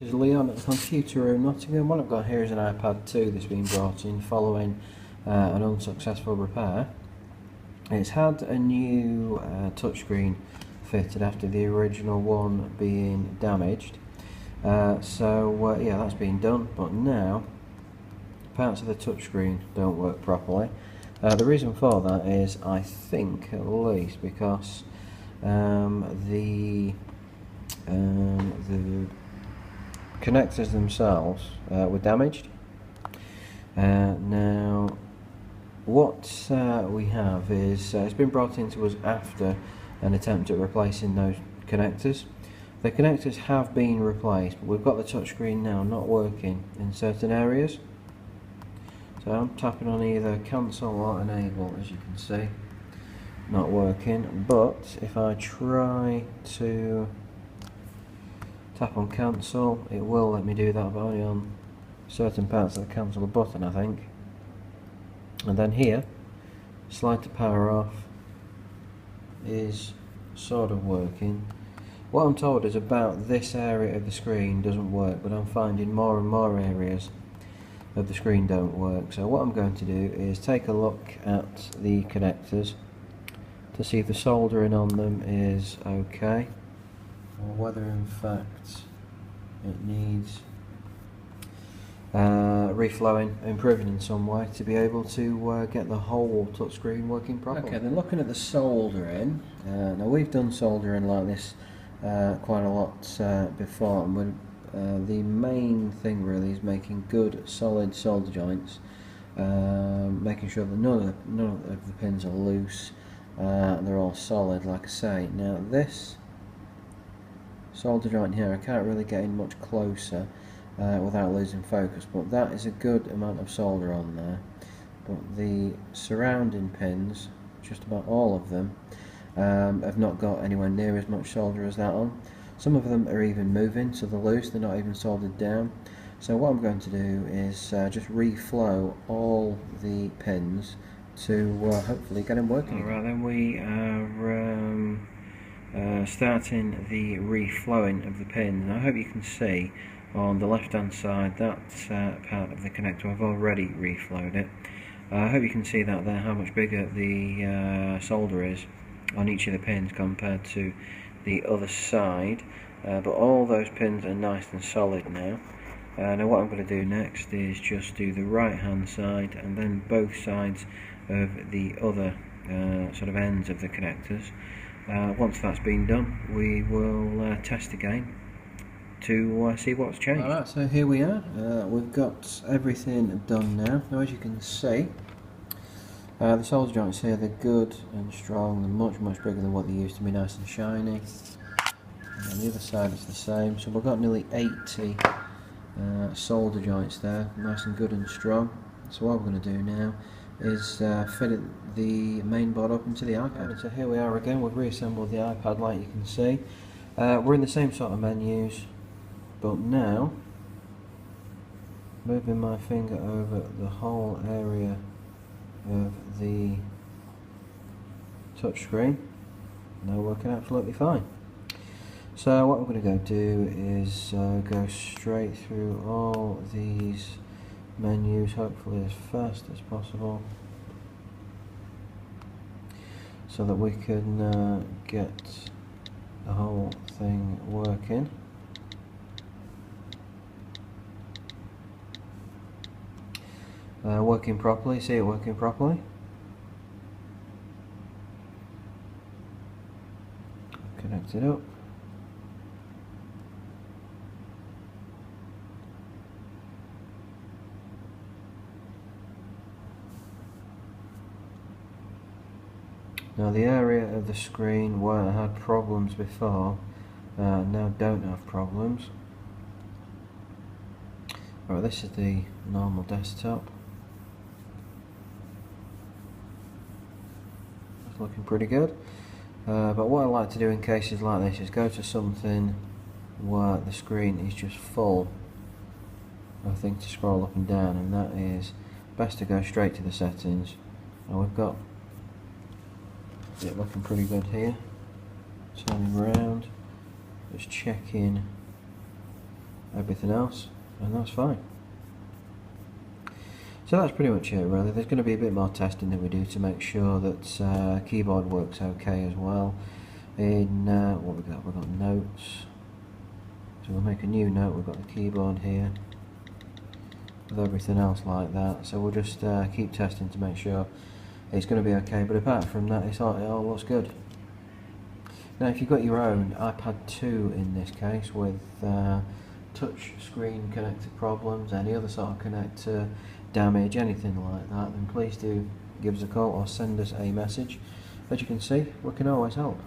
This is Leon at the Computer Room Nottingham. What I've got here is an iPad 2 that's been brought in following an unsuccessful repair. It's had a new touchscreen fitted after the original one being damaged. Yeah, that's been done, but now parts of the touchscreen don't work properly. The reason for that is, I think at least, because the connectors themselves were damaged. Now what we have is it's been brought into us after an attempt at replacing those connectors. The connectors have been replaced, but we've got the touchscreen now not working in certain areas. So I'm tapping on either cancel or enable, as you can see, not working. But if I try to tap on cancel, it will let me do that, but only on certain parts of the cancel button, I think. And then here, slide to power off is sort of working. What I'm told is about this area of the screen doesn't work, but I'm finding more and more areas of the screen don't work. So what I'm going to do is take a look at the connectors to see if the soldering on them is okay, or whether in fact it needs reflowing, improving in some way to be able to get the whole touchscreen working properly. Okay, then looking at the soldering, now we've done soldering like this quite a lot before, and the main thing really is making good solid solder joints, making sure that none of the pins are loose, and they're all solid, like I say. Now this solder joint here, I can't really get in much closer without losing focus, but that is a good amount of solder on there. But the surrounding pins, just about all of them, have not got anywhere near as much solder as that on. Some of them are even moving, so they're loose, they're not even soldered down. So what I'm going to do is just reflow all the pins to hopefully get them working. Alright, then we are starting the reflowing of the pins. And I hope you can see on the left hand side that part of the connector, I've already reflowed it. I hope you can see that there, how much bigger the solder is on each of the pins compared to the other side, but all those pins are nice and solid now. Now what I'm going to do next is just do the right hand side and then both sides of the other sort of ends of the connectors. Once that's been done, we will test again to see what's changed. Alright, so here we are. We've got everything done now. Now as you can see, the solder joints here, they're good and strong, they're much bigger than what they used to be, nice and shiny. And on the other side it's the same, so we've got nearly 80 solder joints there, nice and good and strong. So what we're going to do now is fit the main board up into the iPad. So here we are again, we've reassembled the iPad like you can see. We're in the same sort of menus, but now moving my finger over the whole area of the touchscreen, now working absolutely fine. So what I'm going to go do is go straight through all these menus, hopefully as fast as possible, so that we can get the whole thing working. Working properly, see it working properly. Connect it up. Now the area of the screen where I had problems before, now don't have problems. Right, this is the normal desktop. It's looking pretty good. But what I like to do in cases like this is go to something where the screen is just full of things to scroll up and down, and that is best to go straight to the settings. And we've got it looking pretty good here. Turning around, just checking everything else, and that's fine. So that's pretty much it really. There's going to be a bit more testing that we do to make sure that keyboard works okay as well. In what we've got notes, so we'll make a new note. We've got the keyboard here with everything else like that, so we'll just keep testing to make sure it's going to be okay, but apart from that it all looks good. Now if you've got your own iPad 2 in this case with touch screen connector problems, any other sort of connector damage, anything like that, then please do give us a call or send us a message. As you can see, we can always help.